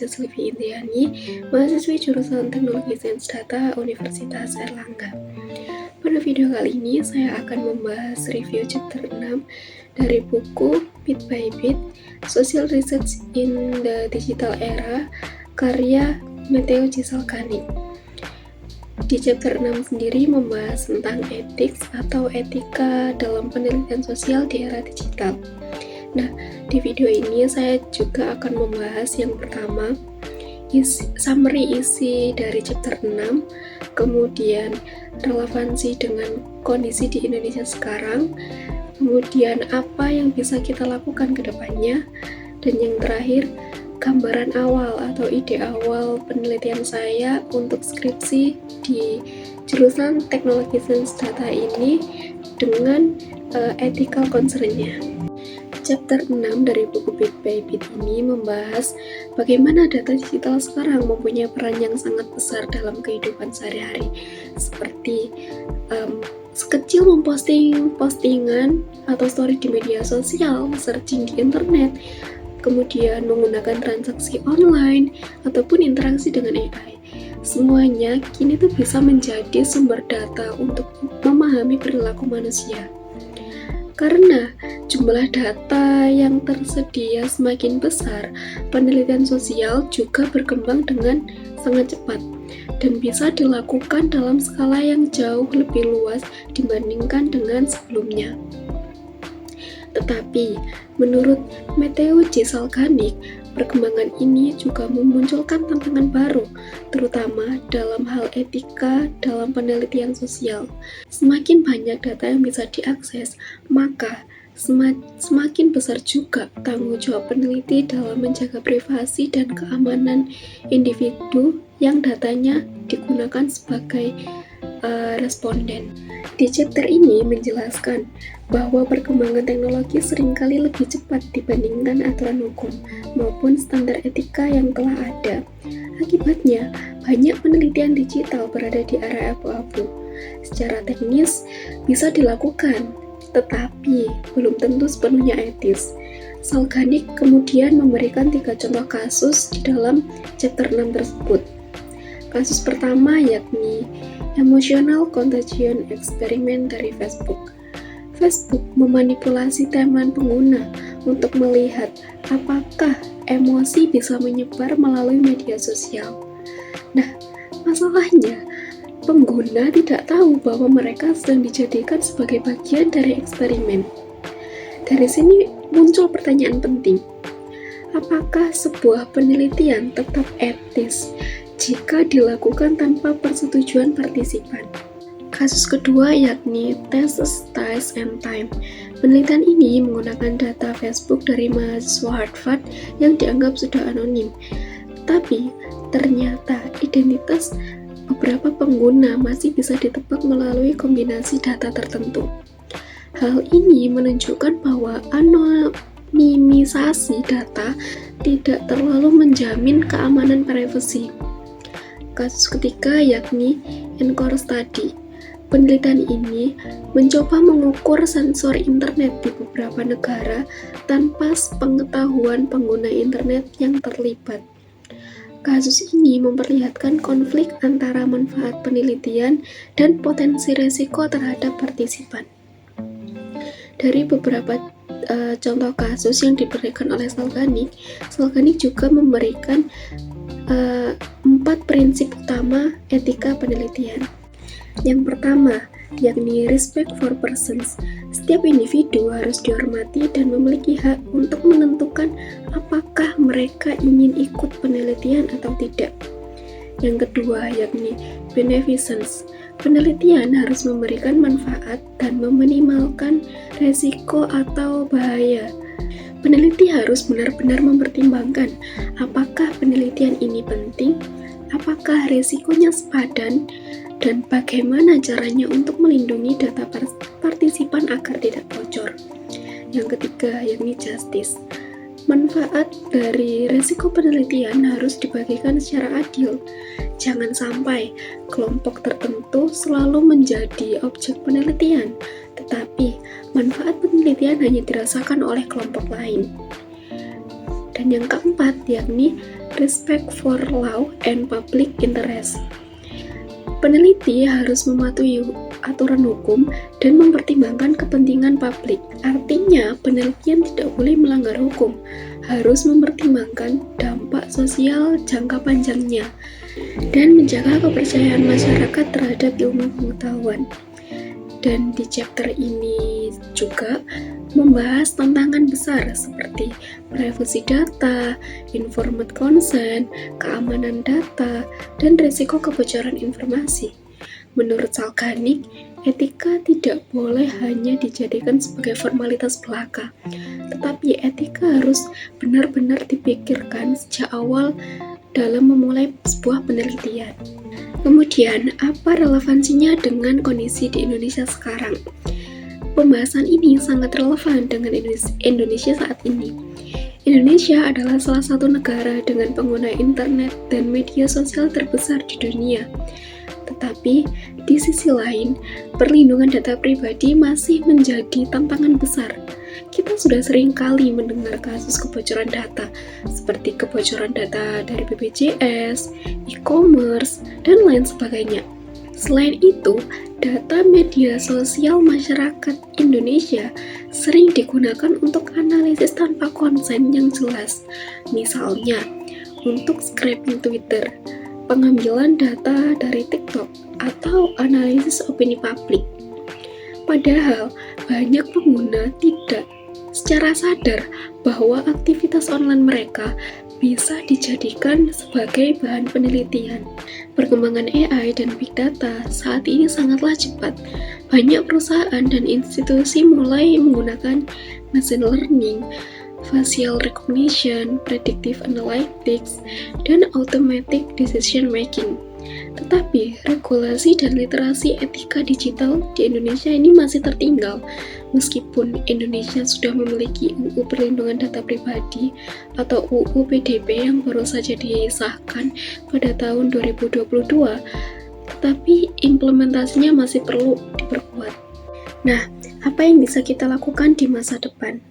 saya Sylvie Indriani, mahasiswi jurusan Teknologi Sains Data Universitas Airlangga. Pada video kali ini saya akan membahas review chapter 6 dari buku Bit by Bit, Social Research in the Digital Era, karya Matteo G. Salgani. Di chapter 6 sendiri membahas tentang ethics atau etika dalam penelitian sosial di era digital. Nah, di video ini saya juga akan membahas yang pertama, summary isi dari chapter 6, kemudian relevansi dengan kondisi di Indonesia sekarang, kemudian apa yang bisa kita lakukan ke depannya, dan yang terakhir, gambaran awal atau ide awal penelitian saya untuk skripsi di jurusan Teknologi Sains Data ini dengan ethical concern-nya. Chapter 6 dari buku Bit by Bit ini membahas bagaimana data digital sekarang mempunyai peran yang sangat besar dalam kehidupan sehari-hari, seperti sekecil memposting postingan atau story di media sosial, searching di internet, kemudian menggunakan transaksi online ataupun interaksi dengan AI. Semuanya kini tuh bisa menjadi sumber data untuk memahami perilaku manusia. Karena jumlah data yang tersedia semakin besar, penelitian sosial juga berkembang dengan sangat cepat dan bisa dilakukan dalam skala yang jauh lebih luas dibandingkan dengan sebelumnya. Tetapi, menurut Matteo G. Salgani, perkembangan ini juga memunculkan tantangan baru, terutama dalam hal etika dalam penelitian sosial. Semakin banyak data yang bisa diakses, maka semakin besar juga tanggung jawab peneliti dalam menjaga privasi dan keamanan individu yang datanya digunakan sebagai responden. Di chapter ini menjelaskan bahwa perkembangan teknologi seringkali lebih cepat dibandingkan aturan hukum maupun standar etika yang telah ada. Akibatnya, banyak penelitian digital berada di area abu-abu. Secara teknis bisa dilakukan, tetapi belum tentu sepenuhnya etis. Salgani kemudian memberikan 3 contoh kasus di dalam chapter 6 tersebut. Kasus pertama yakni Emotional Contagion Experiment dari Facebook. Facebook memanipulasi timeline pengguna untuk melihat apakah emosi bisa menyebar melalui media sosial. Nah, masalahnya, pengguna tidak tahu bahwa mereka sedang dijadikan sebagai bagian dari eksperimen. Dari sini muncul pertanyaan penting. Apakah sebuah penelitian tetap etis jika dilakukan tanpa persetujuan partisipan? Kasus kedua yakni Thesis, Size, and Time. Penelitian ini menggunakan data Facebook dari mahasiswa Harvard yang dianggap sudah anonim. Tapi ternyata identitas beberapa pengguna masih bisa ditebak melalui kombinasi data tertentu. Hal ini menunjukkan bahwa anonimisasi data tidak terlalu menjamin keamanan privasi. Kasus ketiga yakni Encore Study. Penelitian ini mencoba mengukur sensor internet di beberapa negara tanpa pengetahuan pengguna internet yang terlibat. Kasus ini memperlihatkan konflik antara manfaat penelitian dan potensi resiko terhadap partisipan. Dari beberapa contoh kasus yang diberikan oleh Salgani juga memberikan 4 prinsip utama etika penelitian. Yang pertama, yakni respect for persons. Setiap individu harus dihormati dan memiliki hak untuk menentukan apakah mereka ingin ikut penelitian atau tidak. Yang kedua, yakni beneficence. Penelitian harus memberikan manfaat dan meminimalkan resiko atau bahaya. Peneliti harus benar-benar mempertimbangkan apakah penelitian ini penting, apakah risikonya sepadan, dan bagaimana caranya untuk melindungi data partisipan agar tidak bocor. Yang ketiga yakni justice. Manfaat dari risiko penelitian harus dibagikan secara adil. Jangan sampai kelompok tertentu selalu menjadi objek penelitian, tetapi manfaat penelitian hanya dirasakan oleh kelompok lain. Dan yang keempat yakni respect for law and public interest. Peneliti harus mematuhi aturan hukum dan mempertimbangkan kepentingan publik. Artinya, penelitian tidak boleh melanggar hukum, harus mempertimbangkan dampak sosial jangka panjangnya, dan menjaga kepercayaan masyarakat terhadap ilmu pengetahuan. Dan di chapter ini juga membahas tantangan besar seperti privasi data, informed consent, keamanan data, dan risiko kebocoran informasi. Menurut Salganik, etika tidak boleh hanya dijadikan sebagai formalitas belaka, tetapi etika harus benar-benar dipikirkan sejak awal dalam memulai sebuah penelitian. Kemudian, apa relevansinya dengan kondisi di Indonesia sekarang? Pembahasan ini sangat relevan dengan Indonesia saat ini. Indonesia adalah salah satu negara dengan pengguna internet dan media sosial terbesar di dunia. Tetapi, di sisi lain, perlindungan data pribadi masih menjadi tantangan besar. Kita sudah sering kali mendengar kasus kebocoran data, seperti kebocoran data dari BPJS, e-commerce, dan lain sebagainya. Selain itu, data media sosial masyarakat Indonesia sering digunakan untuk analisis tanpa konsen yang jelas. Misalnya, untuk scraping Twitter, pengambilan data dari TikTok, atau analisis opini publik. Padahal, banyak pengguna tidak secara sadar bahwa aktivitas online mereka bisa dijadikan sebagai bahan penelitian. Perkembangan AI dan Big Data saat ini sangatlah cepat. Banyak perusahaan dan institusi mulai menggunakan machine learning, facial recognition, predictive analytics, dan automatic decision making. Tetapi, regulasi dan literasi etika digital di Indonesia ini masih tertinggal. Meskipun Indonesia sudah memiliki UU Perlindungan Data Pribadi atau UU PDP yang baru saja disahkan pada tahun 2022, tetapi implementasinya masih perlu diperkuat. Nah, apa yang bisa kita lakukan di masa depan?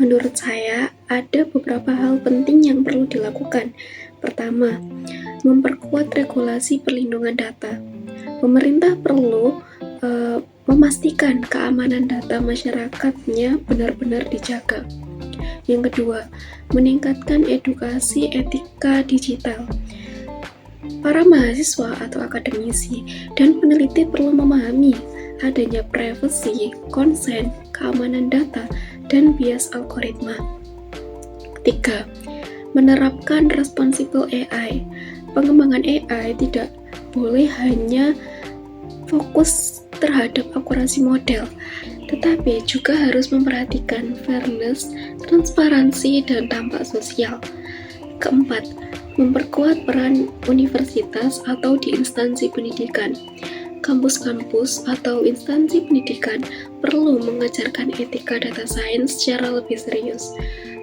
Menurut saya, ada beberapa hal penting yang perlu dilakukan. Pertama, memperkuat regulasi perlindungan data. Pemerintah perlu memastikan keamanan data masyarakatnya benar-benar dijaga. Yang kedua, meningkatkan edukasi etika digital. Para mahasiswa atau akademisi dan peneliti perlu memahami adanya privacy, consent, keamanan data, dan bias algoritma. Ketiga, menerapkan responsible AI. Pengembangan AI tidak boleh hanya fokus terhadap akurasi model, tetapi juga harus memperhatikan fairness, transparansi, dan dampak sosial. Keempat, memperkuat peran universitas atau di instansi pendidikan. Kampus-kampus atau instansi pendidikan perlu mengajarkan etika data science secara lebih serius,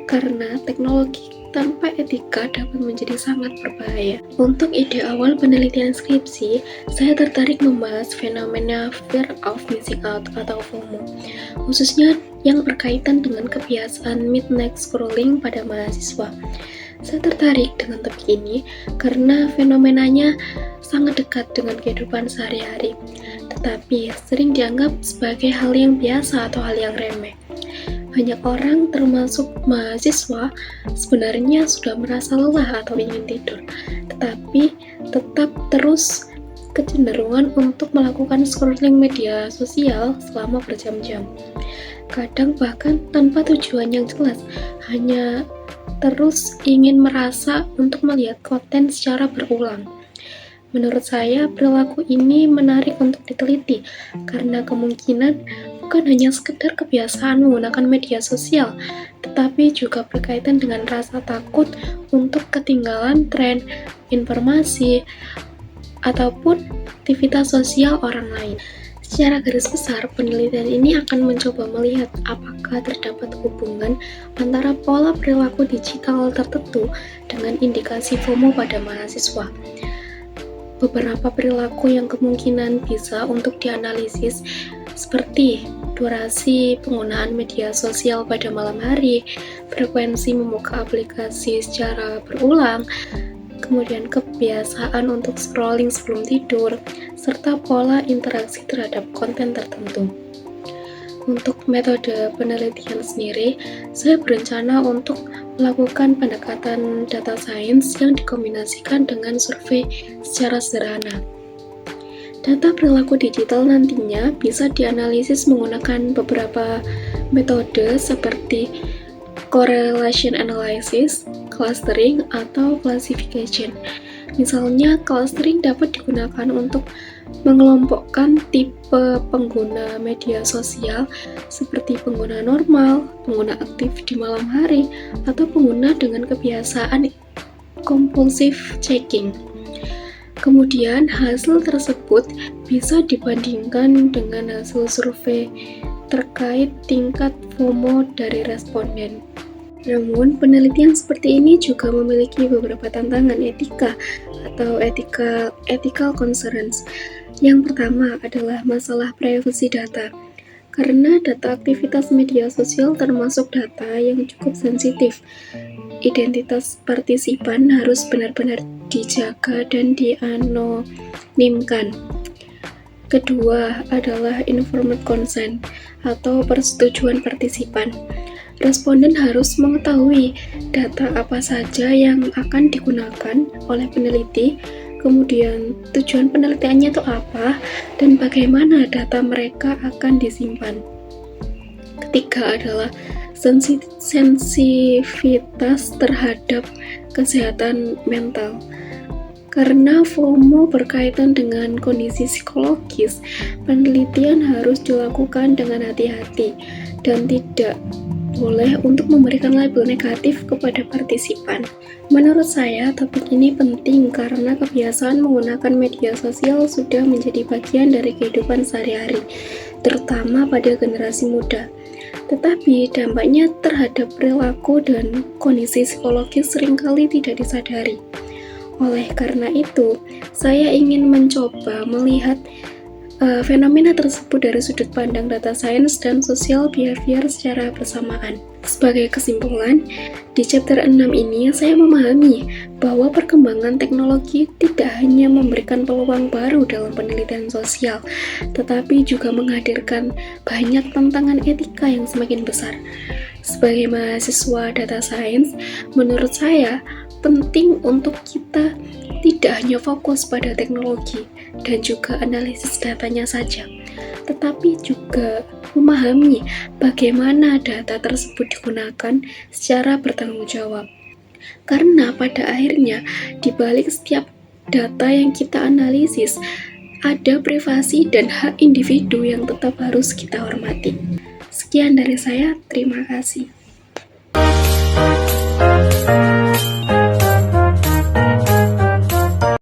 karena teknologi tanpa etika dapat menjadi sangat berbahaya. Untuk ide awal penelitian skripsi, saya tertarik membahas fenomena fear of missing out atau FOMO, khususnya yang berkaitan dengan kebiasaan midnight scrolling pada mahasiswa. Saya tertarik dengan topik ini karena fenomenanya sangat dekat dengan kehidupan sehari-hari, tetapi sering dianggap sebagai hal yang biasa atau hal yang remeh. Banyak orang, termasuk mahasiswa, sebenarnya sudah merasa lelah atau ingin tidur, tetapi tetap terus kecenderungan untuk melakukan scrolling media sosial selama berjam-jam. Kadang bahkan tanpa tujuan yang jelas, hanya terus ingin merasa untuk melihat konten secara berulang. Menurut saya, perilaku ini menarik untuk diteliti, karena kemungkinan bukan hanya sekedar kebiasaan menggunakan media sosial, tetapi juga berkaitan dengan rasa takut untuk ketinggalan tren, informasi, ataupun aktivitas sosial orang lain. Secara garis besar, penelitian ini akan mencoba melihat apakah terdapat hubungan antara pola perilaku digital tertentu dengan indikasi FOMO pada mahasiswa. Beberapa perilaku yang kemungkinan bisa untuk dianalisis seperti durasi penggunaan media sosial pada malam hari, frekuensi membuka aplikasi secara berulang, kemudian kebiasaan untuk scrolling sebelum tidur, serta pola interaksi terhadap konten tertentu. Untuk metode penelitian sendiri, saya berencana untuk melakukan pendekatan data science yang dikombinasikan dengan survei secara sederhana. Data perilaku digital nantinya bisa dianalisis menggunakan beberapa metode seperti correlation analysis, clustering, atau classification. Misalnya, clustering dapat digunakan untuk mengelompokkan tipe pengguna media sosial seperti pengguna normal, pengguna aktif di malam hari, atau pengguna dengan kebiasaan compulsive checking. Kemudian, hasil tersebut bisa dibandingkan dengan hasil survei terkait tingkat FOMO dari responden. Namun, penelitian seperti ini juga memiliki beberapa tantangan etika atau ethical concerns. Yang pertama adalah masalah privasi data. Karena data aktivitas media sosial termasuk data yang cukup sensitif, identitas partisipan harus benar-benar dijaga dan dianonimkan. Kedua adalah informed consent atau persetujuan partisipan. Responden harus mengetahui data apa saja yang akan digunakan oleh peneliti, kemudian tujuan penelitiannya itu apa, dan bagaimana data mereka akan disimpan. Ketiga adalah sensitivitas terhadap kesehatan mental. Karena FOMO berkaitan dengan kondisi psikologis, penelitian harus dilakukan dengan hati-hati dan tidak boleh untuk memberikan label negatif kepada partisipan. Menurut saya, topik ini penting karena kebiasaan menggunakan media sosial sudah menjadi bagian dari kehidupan sehari-hari, terutama pada generasi muda. Tetapi dampaknya terhadap perilaku dan kondisi psikologis seringkali tidak disadari. Oleh karena itu, saya ingin mencoba melihat fenomena tersebut dari sudut pandang data science dan social behavior secara bersamaan. Sebagai kesimpulan, di chapter 6 ini saya memahami bahwa perkembangan teknologi tidak hanya memberikan peluang baru dalam penelitian sosial, tetapi juga menghadirkan banyak tantangan etika yang semakin besar. Sebagai mahasiswa data science, menurut saya penting untuk kita tidak hanya fokus pada teknologi dan juga analisis datanya saja, tetapi juga memahami bagaimana data tersebut digunakan secara bertanggung jawab. Karena pada akhirnya, di balik setiap data yang kita analisis, ada privasi dan hak individu yang tetap harus kita hormati. Sekian dari saya, terima kasih.